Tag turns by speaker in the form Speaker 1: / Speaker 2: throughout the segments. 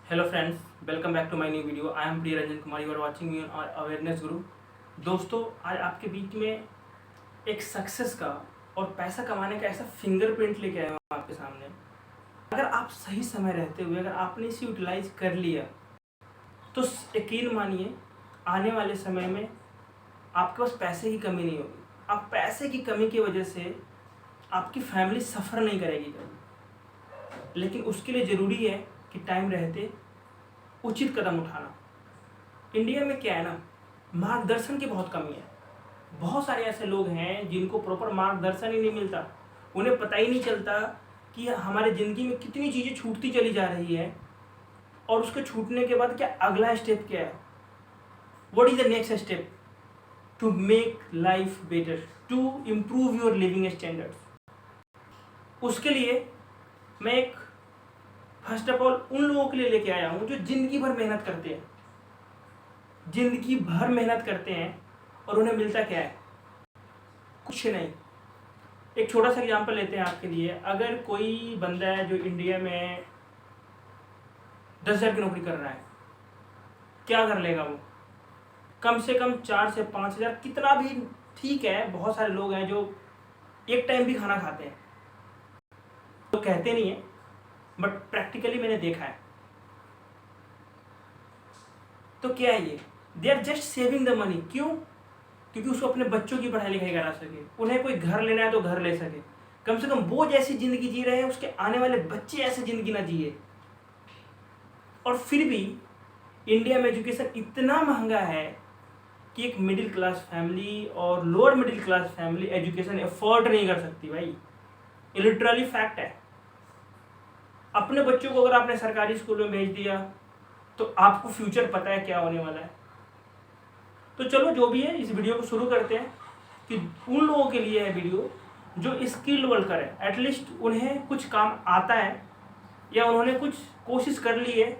Speaker 1: Hello friends, welcome back to my new video. I am Priya Ranjan Kumar. You are watching me on awareness guru. दोस्तों, आज आपके बीच में एक success का और पैसा कमाने का ऐसा फिंगरप्रिंट लेके आया हूँ आपके सामने। अगर आप सही समय रहते हुए अगर आपने इसे यूटिलाइज कर लिया तो यकीन मानिए आने वाले समय में आपके पास पैसे की कमी नहीं होगी। आप पैसे की कमी की वजह से आपकी फैमिली सफ़र नहीं करेगी कभी, लेकिन उसके लिए ज़रूरी है कि टाइम रहते उचित कदम उठाना। इंडिया में क्या है ना, मार्गदर्शन की बहुत कमी है। बहुत सारे ऐसे लोग हैं जिनको प्रॉपर मार्गदर्शन ही नहीं मिलता। उन्हें पता ही नहीं चलता कि हमारे ज़िंदगी में कितनी चीज़ें छूटती चली जा रही है और उसके छूटने के बाद क्या अगला स्टेप क्या है, what is the next step to make life better, to improve your living standards. उसके लिए मैं एक फर्स्ट ऑफ ऑल उन लोगों के लिए लेके आया हूँ जो ज़िंदगी भर मेहनत करते हैं, ज़िंदगी भर मेहनत करते हैं और उन्हें मिलता क्या है, कुछ नहीं। एक छोटा सा एग्जांपल लेते हैं आपके लिए। अगर कोई बंदा है जो इंडिया में 10,000 की नौकरी कर रहा है, क्या कर लेगा वो? कम से कम 4 से 5,000, कितना भी ठीक है। बहुत सारे लोग हैं जो एक टाइम भी खाना खाते हैं, तो कहते नहीं है, बट प्रैक्टिकली मैंने देखा है। तो क्या है ये? They are just saving the money. क्यों? क्योंकि उसको अपने बच्चों की पढ़ाई लिखाई करा सके, उन्हें कोई घर लेना है तो घर ले सके। कम से कम वो जैसी ज़िंदगी जी रहे हैं उसके आने वाले बच्चे ऐसी ज़िंदगी ना जिए। और फिर भी इंडिया में एजुकेशन इतना महंगा है कि एक मिडिल क्लास फैमिली और lower middle class family education afford नहीं कर सकती भाई। ये लिटरली फैक्ट है। अपने बच्चों को अगर आपने सरकारी स्कूल में भेज दिया तो आपको फ्यूचर पता है क्या होने वाला है। तो चलो जो भी है, इस वीडियो को शुरू करते हैं कि उन लोगों के लिए है वीडियो जो स्किल्ड वर्कर है, एटलीस्ट उन्हें कुछ काम आता है या उन्होंने कुछ कोशिश कर ली है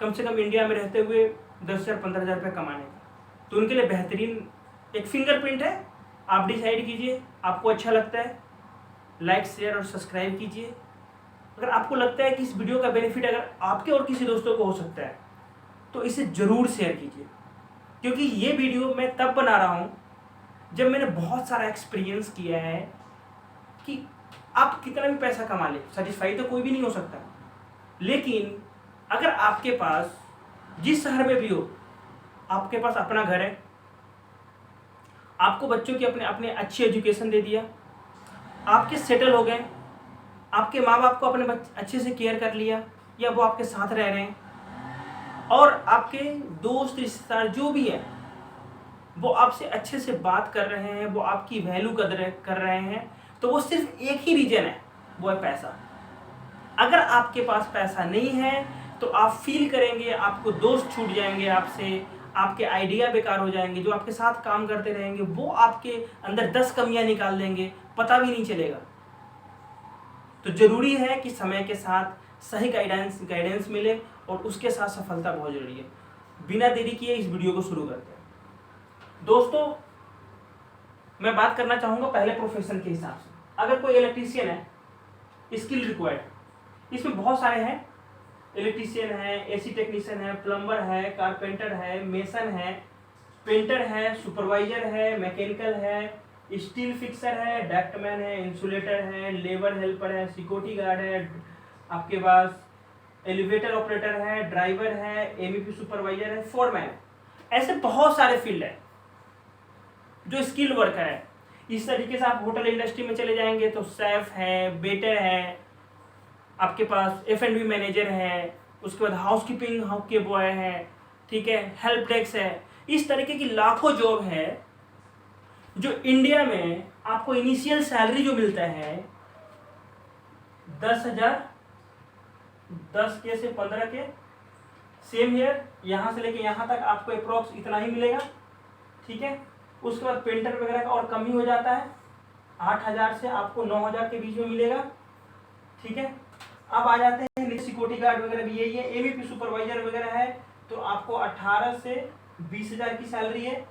Speaker 1: कम से कम इंडिया में रहते हुए 10,000 15,000 रुपये कमाने की। तो उनके लिए बेहतरीन एक फिंगरप्रिंट है। आप डिसाइड कीजिए, आपको अच्छा लगता है लाइक शेयर और सब्सक्राइब कीजिए। अगर आपको लगता है कि इस वीडियो का बेनिफिट अगर आपके और किसी दोस्तों को हो सकता है तो इसे ज़रूर शेयर कीजिए, क्योंकि ये वीडियो मैं तब बना रहा हूँ जब मैंने बहुत सारा एक्सपीरियंस किया है कि आप कितना भी पैसा कमा ले, सेटिस्फाई तो कोई भी नहीं हो सकता। लेकिन अगर आपके पास जिस शहर में भी हो, आपके पास अपना घर है, आपको बच्चों की अपने अपने अच्छी एजुकेशन दे दिया, आपके सेटल हो गए, आपके माँ बाप को अपने बच्चे अच्छे से केयर कर लिया या वो आपके साथ रह रहे हैं, और आपके दोस्त रिश्तेदार जो भी है वो आपसे अच्छे से बात कर रहे हैं, वो आपकी वैल्यू कर रहे हैं, तो वो सिर्फ एक ही रीजन है, वो है पैसा। अगर आपके पास पैसा नहीं है तो आप फील करेंगे आपको दोस्त छूट जाएंगे आपसे, आपके आइडिया बेकार हो जाएंगे, जो आपके साथ काम करते रहेंगे वो आपके अंदर 10 कमियां निकाल देंगे, पता भी नहीं चलेगा। तो ज़रूरी है कि समय के साथ सही गाइडेंस मिले और उसके साथ सफलता बहुत ज़रूरी है। बिना देरी किए इस वीडियो को शुरू करते हैं। दोस्तों, मैं बात करना चाहूँगा पहले प्रोफेशन के हिसाब से। अगर कोई इलेक्ट्रीशियन है, स्किल रिक्वायर्ड, इसमें बहुत सारे हैं। इलेक्ट्रीशियन है, एसी टेक्नीशियन है, प्लम्बर है, कारपेंटर है, मेसन है, पेंटर है, सुपरवाइजर है, मैकेनिकल है, स्टील फिक्सर है, डक्टमैन है, इंसुलेटर है, लेबर हेल्पर है, सिक्योरिटी गार्ड है, आपके पास एलिवेटर ऑपरेटर है, ड्राइवर है, एमईपी सुपरवाइजर है, फोरमैन। ऐसे बहुत सारे फील्ड है जो स्किल वर्कर है। इस तरीके से आप होटल इंडस्ट्री में चले जाएंगे तो शेफ है, वेटर है, आपके पास F&B मैनेजर है, उसके बाद हाउसकीपिंग के बॉय है, ठीक है, हेल्प डेस्क है। इस तरीके की लाखों जॉब है जो इंडिया में आपको इनिशियल सैलरी जो मिलता है 10,000, 10 के से 15 के, सेम ईयर, यहाँ से लेके यहाँ तक आपको अप्रॉक्स इतना ही मिलेगा, ठीक है। उसके बाद पेंटर वगैरह का और कम ही हो जाता है, 8,000 से आपको 9,000 के बीच में मिलेगा, ठीक है। अब आ जाते हैं सिक्योरिटी गार्ड वगैरह भी यही है, एमईपी सुपरवाइजर वगैरह है तो आपको 18 से 20,000 की सैलरी है।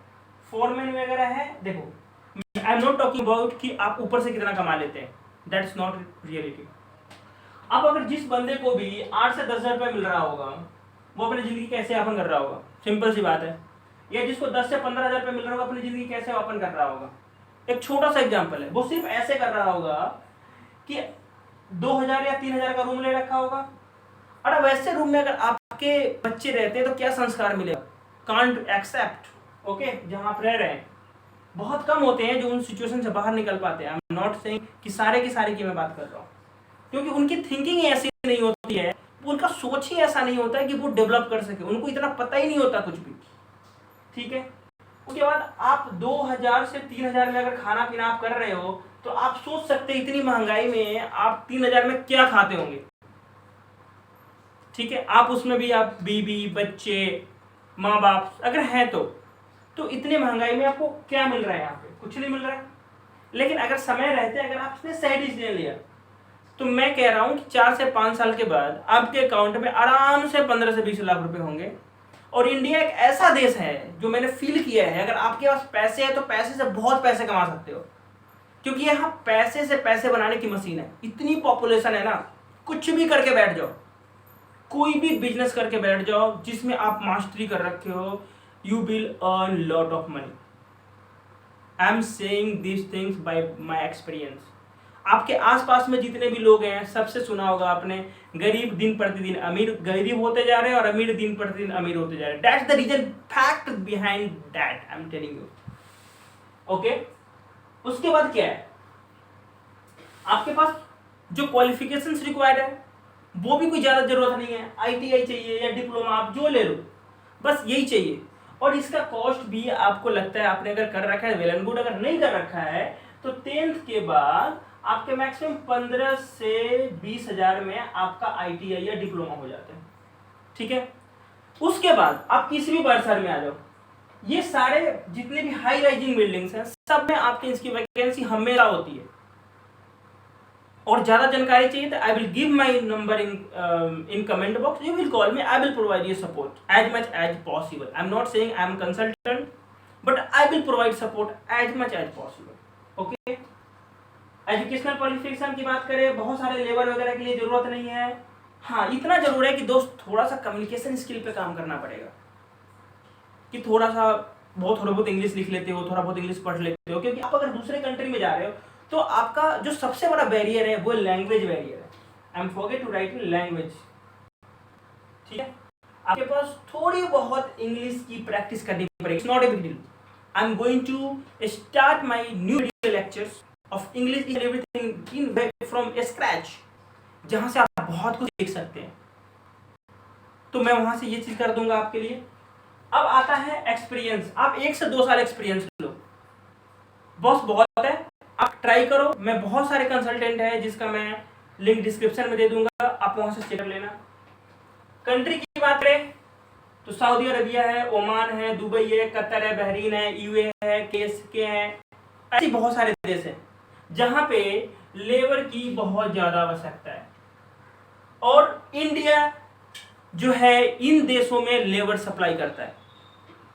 Speaker 1: फोरमैन वगैरह है, देखो आई एम नॉट टॉकिंग अबाउट कि आप ऊपर से कितना कमा लेते हैं, दैट्स नॉट रियलिटी। अब अगर जिस बंदे को भी 8 से 10,000 रुपये मिल रहा होगा वो अपनी ज़िंदगी कैसे यापन कर रहा होगा, सिंपल सी बात है। या जिसको 10 से 15 हज़ार रुपये मिल रहा होगा, अपनी ज़िंदगी कैसे यापन कर रहा होगा। एक छोटा सा एग्जाम्पल है, वो सिर्फ ऐसे कर रहा होगा कि 2,000 या 3,000 का रूम ले रखा होगा। और वैसे रूम में अगर आपके बच्चे रहते हैं तो क्या संस्कार मिलेगा, कांट एक्सेप्ट। ओके, जहाँ आप रह रहे हैं बहुत कम होते हैं जो उन सिचुएशन से बाहर निकल पाते हैं। आई एम नॉट सेइंग कि सारे के सारे की मैं बात कर रहा हूँ, क्योंकि उनकी थिंकिंग ही ऐसी नहीं होती है, उनका सोच ही ऐसा नहीं होता है कि वो डेवलप कर सके, उनको इतना पता ही नहीं होता कुछ भी। ठीक है, उसके बाद आप 2,000 से 3,000 में अगर खाना पीना आप कर रहे हो तो आप सोच सकते हैं इतनी महंगाई में आप 3,000 में क्या खाते होंगे। ठीक है, आप उसमें भी आप बीबी बच्चे माँ बाप अगर हैं तो इतने महंगाई में आपको क्या मिल रहा है, यहाँ पे कुछ नहीं मिल रहा है। लेकिन अगर समय रहते अगर आपने सही डिसीजन लिया तो मैं कह रहा हूँ कि 4 से 5 साल के बाद आपके अकाउंट में आराम से 15 से 20 लाख रुपए होंगे। और इंडिया एक ऐसा देश है जो मैंने फील किया है, अगर आपके पास पैसे है तो पैसे से बहुत पैसे कमा सकते हो, क्योंकि यहाँ पैसे से पैसे बनाने की मशीन है। इतनी पॉपुलेशन है ना, कुछ भी करके बैठ जाओ, कोई भी बिजनेस करके बैठ जाओ जिसमें आप मास्टरी कर रखे हो, you will earn lot of money. I am saying this things by my experience. आपके आसपास में जितने भी लोग हैं सबसे सुना होगा आपने, गरीब दिन प्रतिदिन अमीर, गरीब होते जा रहे हैं और अमीर दिन प्रतिदिन अमीर होते जा रहे हैं। That's the reason, fact behind that I am telling you. Okay, उसके बाद क्या है, आपके पास जो क्वालिफिकेशंस रिक्वायर्ड है वो भी कोई ज्यादा जरूरत नहीं है। ITI चाहिए या डिप्लोमा, आप जो ले लो, बस यही चाहिए। और इसका कॉस्ट भी आपको लगता है आपने अगर कर रखा है वेल एंड गुड, अगर नहीं कर रखा है तो 10th के बाद आपके मैक्सिमम 15 से 20 हज़ार में आपका ITI या डिप्लोमा हो जाता है। ठीक है, उसके बाद आप किसी भी बड़े शहर में आ जाओ, ये सारे जितने भी हाई राइजिंग बिल्डिंग्स हैं सब में आपके इसकी वैकेंसी हमेशा होती है। और ज्यादा जानकारी चाहिए तो I will give my number in comment box, you will call me, I will provide you support as much as possible. I am not saying I am consultant, but I will provide support as much as possible. Okay, educational qualification की बात करें, बहुत सारे labour वगैरह के लिए जरूरत नहीं है। हाँ, इतना जरूर है कि दोस्त थोड़ा सा कम्युनिकेशन स्किल पे काम करना पड़ेगा, कि थोड़ा बहुत इंग्लिश लिख लेते हो, थोड़ा बहुत इंग्लिश पढ़ लेते हो, क्योंकि आप अगर दूसरे कंट्री में जा रहे हो तो आपका जो सबसे बड़ा बैरियर है वो लैंग्वेज बैरियर है। I am forget to write language. ठीक है, आपके पास थोड़ी बहुत इंग्लिश की प्रैक्टिस करनी पड़ेगी, it's not a big deal. I am going to start my new video lectures of English and everything in from scratch, जहां से आप बहुत कुछ सीख सकते हैं। तो मैं वहां से ये चीज कर दूंगा आपके लिए। अब आता है एक्सपीरियंस, आप 1 से 2 साल एक्सपीरियंस लो, बस बहुत है। आप ट्राई करो, मैं बहुत सारे कंसल्टेंट हैं जिसका मैं लिंक डिस्क्रिप्शन में दे दूंगा, आप वहां से चेक कर लेना। कंट्री की बात करें तो सऊदी अरबिया है, ओमान है, दुबई है, कतर है, बहरीन है, UAE है, KSK है, ऐसे बहुत सारे देश हैं जहां पे लेबर की बहुत ज्यादा आवश्यकता है। और इंडिया जो है इन देशों में लेबर सप्लाई करता है,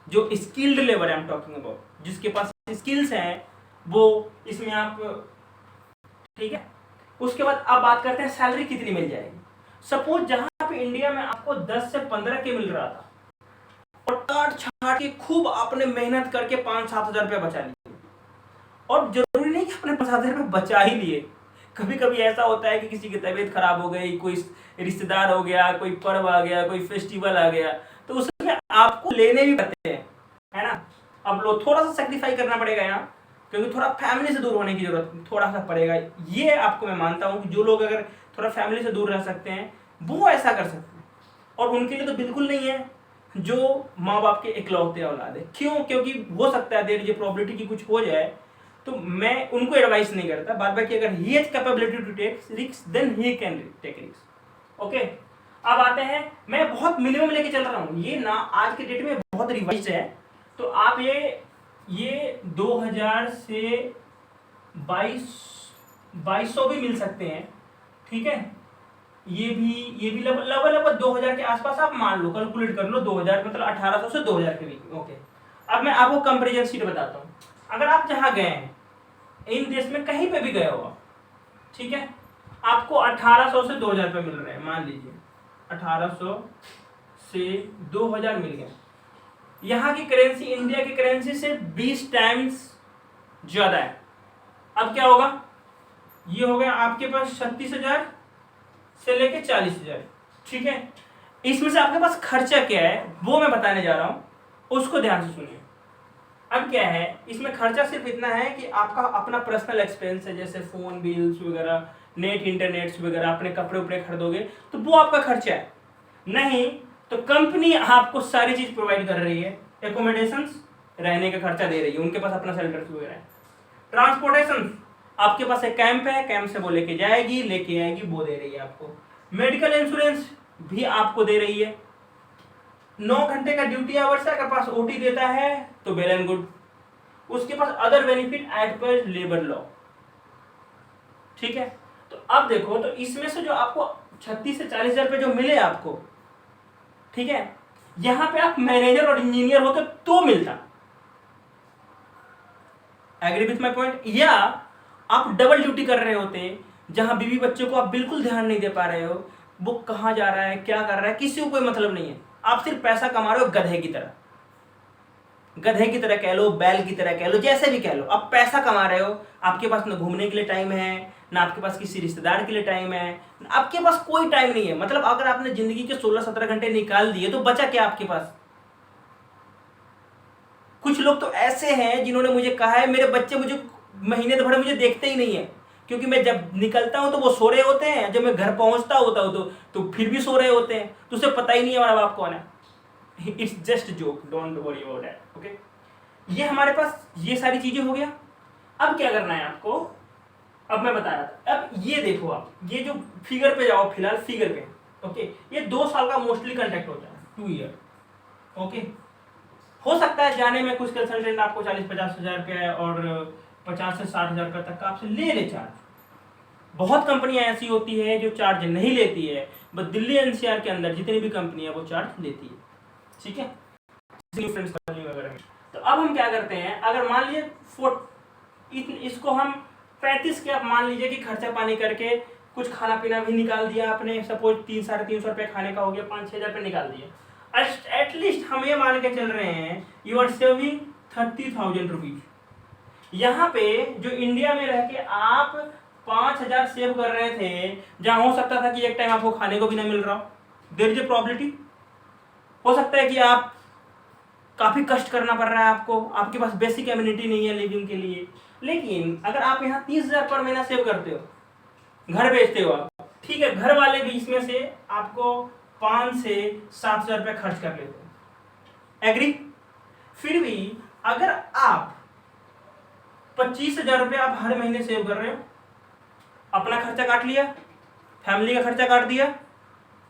Speaker 1: जो skilled labour I am talking about, जिसके पास स्किल्स हैं वो इसमें आप। ठीक है, उसके बाद आप बात करते हैं सैलरी कितनी मिल जाएगी। सपोज जहां पे इंडिया में आपको 10 से 15 के मिल रहा था और काट छाट के खूब आपने मेहनत करके 5-7 हज़ार रुपया बचा लिए, और जरूरी नहीं कि आपने 5-7 हज़ार रुपये बचा ही लिए, कभी कभी ऐसा होता है कि किसी की तबीयत खराब हो गई, कोई रिश्तेदार हो गया, कोई पर्व आ गया, कोई फेस्टिवल आ गया, तो उसमें आपको लेने भी पड़ते हैं, है ना। अब लो थोड़ा सा सेक्रीफाई करना पड़ेगा यहाँ, क्योंकि थोड़ा फैमिली से दूर होने की जरूरत थोड़ा सा पड़ेगा। ये आपको मैं मानता हूँ कि जो लोग अगर थोड़ा फैमिली से दूर रह सकते हैं वो ऐसा कर सकते हैं, और उनके लिए तो बिल्कुल नहीं है जो माँ बाप के इकलौते औलाद है। क्यों? क्योंकि हो सकता है देयर इज ए प्रोबेबिलिटी कि कुछ हो जाए, तो मैं उनको एडवाइस नहीं करता। बाद बाकी अगर he has capability to take risk then he can take risk. Okay, अब आते हैं, मैं बहुत मिनिमम लेके चल रहा हूँ, ये ना आज के डेट में बहुत रिवाइज है, तो आप ये 2000 से 2200 भी मिल सकते हैं। ठीक है, ये भी लगभग 2000 के आसपास आप मान लो, कैलकुलेट कर लो, 2000 मतलब 1800 से 2000 के बीच। ओके, अब मैं आपको कंपेरिजन शीट बताता हूँ। अगर आप जहाँ गए हैं, इन देश में कहीं पे भी गए हो, ठीक है, आपको 1800 से 2000 रुपये मिल रहे हैं, मान लीजिए 1800 से 2000 मिल गया। यहाँ की करेंसी इंडिया की करेंसी से 20 टाइम्स ज़्यादा है। अब क्या होगा, ये हो गया आपके पास 36,000 से लेके 40,000, ठीक है। इसमें से आपके पास खर्चा क्या है वो मैं बताने जा रहा हूँ, उसको ध्यान से सुनिए। अब क्या है, इसमें खर्चा सिर्फ इतना है कि आपका अपना पर्सनल एक्सपेंस है, जैसे फ़ोन बिल्स वगैरह, नेट इंटरनेट्स वगैरह, अपने कपड़े उपड़े खरीदोगे तो वो आपका खर्चा है। नहीं तो कंपनी आपको सारी चीज़ प्रोवाइड कर रही है, एकोमोडेशंस, रहने का खर्चा दे रही है, उनके पास अपना शेल्टर्स वगैरह है। ट्रांसपोर्टेशन, आपके पास एक कैंप है, कैंप से वो लेके आएगी, वो दे रही है आपको। मेडिकल इंश्योरेंस भी आपको दे रही है। 9 घंटे का ड्यूटी आवर्स है, अगर पास ओटी देता है तो वेल एंड गुड। उसके पास other benefit as per labour law, ठीक है। तो अब देखो, तो इसमें से जो आपको 36 से 40,000 रुपये जो मिले आपको, ठीक है, यहां पे आप मैनेजर और इंजीनियर होते तो मिलता। Agree with my point? या आप डबल ड्यूटी कर रहे होते, जहां बीवी बच्चों को आप बिल्कुल ध्यान नहीं दे पा रहे हो, वो कहाँ जा रहा है, क्या कर रहा है, किसी को कोई मतलब नहीं है, आप सिर्फ पैसा कमा रहे हो गधे की तरह, गधे की तरह कह लो, बैल की तरह कह लो, जैसे भी कह लो, आप पैसा कमा रहे हो। आपके पास ना घूमने के लिए टाइम है, ना आपके पास किसी रिश्तेदार के लिए टाइम है, आपके पास कोई टाइम नहीं है। मतलब अगर आपने जिंदगी के 16-17 घंटे निकाल दिए तो बचा क्या आपके पास? कुछ लोग तो ऐसे हैं जिन्होंने मुझे कहा है मेरे बच्चे मुझे महीने भर मुझे देखते ही नहीं है, क्योंकि मैं जब निकलता हूं तो वो सो रहे होते हैं, जब मैं घर पहुंचता होता हूं तो फिर भी सो रहे होते हैं, तो उसे पता ही नहीं है हमारा बाप कौन है। It's just joke, don't worry about that, okay. ये हमारे पास ये सारी चीजें हो गया। अब क्या करना है आपको, अब मैं बता रहा था। अब ये देखो, आप ये जो फिगर पे जाओ, फिलहाल फिगर पे, ओके। ये 2 साल का मोस्टली कॉन्ट्रैक्ट होता है, 2 ईयर, ओके। हो सकता है जाने में कुछ कंसल्टेंट आपको 40-50 हजार रुपया और 50 से 60 हजार रुपये तक का आपसे ले ले चार्ज। बहुत कंपनियां ऐसी होती है जो चार्ज नहीं लेती है, बस दिल्ली एनसीआर के अंदर जितनी भी कंपनी है वो चार्ज लेती है, ठीक है। तो अब हम क्या करते हैं, अगर मान लीजिए इसको हम 35 के, अब मान लीजिए कि खर्चा पानी करके कुछ खाना पीना भी निकाल दिया आपने, सपोज 300-350 रुपये खाने का हो गया, 5-6 हजार रुपये निकाल दिए। एटलीस्ट हम ये मान के चल रहे हैं यू आर सेविंग 30,000 रुपीज। यहाँ पे जो इंडिया में रह के आप 5,000 सेव कर रहे थे, जहां हो सकता था कि एक टाइम आपको खाने को भी नहीं मिल रहा हो, देयर इज ए प्रॉबिलिटी। हो सकता है कि आप काफी कष्ट करना पड़ रहा है आपको, आपके पास बेसिक एम्यूनिटी नहीं है लिविंग के लिए। लेकिन अगर आप यहाँ 30,000 पर महीना सेव करते हो, घर बेचते हो आप, ठीक है, घर वाले भी इसमें से आपको 5 से 7,000 रुपये खर्च कर लेते हो, एग्री। फिर भी अगर आप 25,000 रुपये आप हर महीने सेव कर रहे हो, अपना खर्चा काट लिया, फैमिली का खर्चा काट दिया,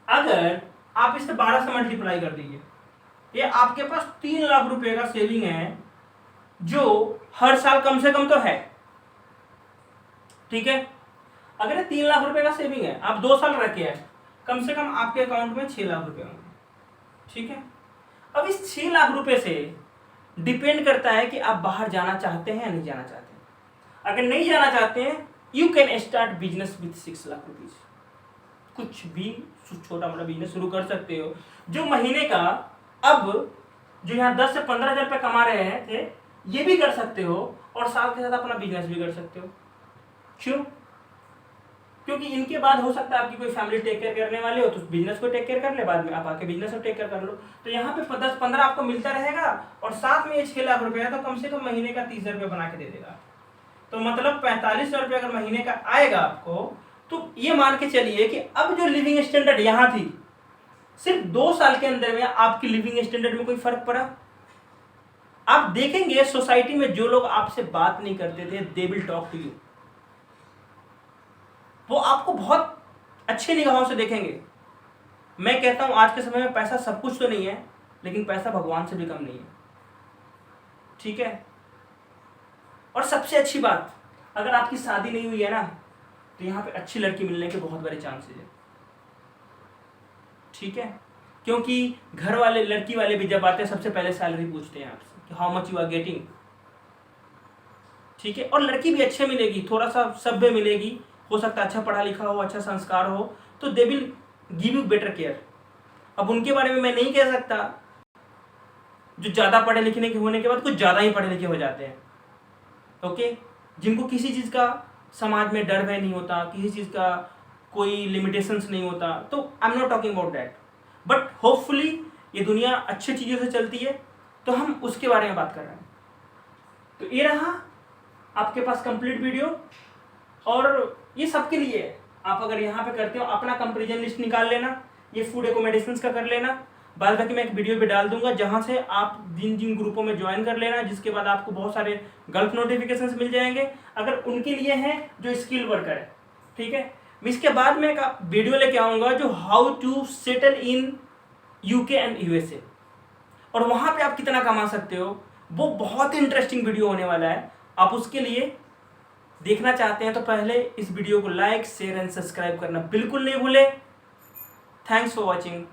Speaker 1: अगर आप इसे 12 से मल्टीप्लाई कर दीजिए, ये आपके पास 3 लाख रुपए का सेविंग है, जो हर साल कम से कम तो है, ठीक है। अगर ये 3 लाख रुपए का सेविंग है, आप 2 साल रखे हैं, कम से कम आपके अकाउंट में 6 लाख रुपए होंगे, ठीक है। अब इस 6 लाख रुपए से डिपेंड करता है कि आप बाहर जाना चाहते हैं या नहीं जाना चाहते हैं। अगर नहीं जाना चाहते हैं, you can start business with 6 lakh rupees. कुछ भी छोटा मोटा बिजनेस शुरू कर सकते हो, जो महीने का, अब जो यहाँ 10 से 15,000 रुपये कमा रहे हैं थे, ये भी कर सकते हो, और साथ के साथ अपना बिजनेस भी कर सकते हो। क्यों? क्योंकि इनके बाद हो सकता है आपकी कोई फैमिली टेक केयर करने वाले हो, तो बिजनेस को टेक केयर कर ले, बाद में आप आके बिजनेस को टेक केयर कर लो। तो यहाँ पे 10-15 आपको मिलता रहेगा, और साथ में ये 6 लाख रुपए है, तो कम से कम महीने का 30,000 रुपये बना के दे देगा। तो मतलब 45,000 रुपये अगर महीने का आएगा आपको, तो ये मान के चलिए कि अब जो लिविंग स्टैंडर्ड यहाँ थी, सिर्फ 2 साल के अंदर में आपकी लिविंग स्टैंडर्ड में कोई फर्क पड़ा? आप देखेंगे सोसाइटी में जो लोग आपसे बात नहीं करते थे, they will talk to you. वो आपको बहुत अच्छी निगाहों से देखेंगे। मैं कहता हूं आज के समय में पैसा सब कुछ तो नहीं है, लेकिन पैसा भगवान से भी कम नहीं है, ठीक है। और सबसे अच्छी बात, अगर आपकी शादी नहीं हुई है ना, तो यहां पे अच्छी लड़की मिलने के बहुत बड़े चांसेस है, ठीक है। क्योंकि घर वाले, लड़की वाले भी जब आते हैं सबसे पहले सैलरी पूछते हैं आपसे कि how much you are getting, ठीक है। और लड़की भी अच्छे मिलेगी, थोड़ा सा सभ्य मिलेगी, हो सकता है अच्छा पढ़ा लिखा हो, अच्छा संस्कार हो, तो they will give you better care. अब उनके बारे में मैं नहीं कह सकता जो ज़्यादा पढ़े लिखने के होने के बाद कुछ ज़्यादा ही पढ़े लिखे हो जाते हैं, ओके, जिनको किसी चीज़ का समाज में डर भय नहीं होता, किसी चीज़ का कोई लिमिटेशंस नहीं होता, तो आई am not talking about that, but hopefully ये दुनिया अच्छी चीज़ों से चलती है, तो हम उसके बारे में बात कर रहे हैं। तो ये रहा आपके पास कंप्लीट वीडियो, और ये सबके लिए है। आप अगर यहाँ पे करते हो अपना कंपेरिजन लिस्ट निकाल लेना, ये फूड एकोमोडेशंस का कर लेना, बाद बाकी मैं एक वीडियो पे डाल दूंगा जहाँ से आप जिन जिन ग्रुपों में ज्वाइन कर लेना, जिसके बाद आपको बहुत सारे गल्फ नोटिफिकेशंस मिल जाएंगे अगर उनके लिए हैं जो स्किल वर्कर है, ठीक है। इसके बाद में एक वीडियो लेके आऊँगा जो how to settle in UK and USA, और वहाँ पे आप कितना कमा सकते हो, वो बहुत इंटरेस्टिंग वीडियो होने वाला है। आप उसके लिए देखना चाहते हैं तो पहले इस वीडियो को लाइक, शेयर एंड सब्सक्राइब करना बिल्कुल नहीं भूले। Thanks for watching.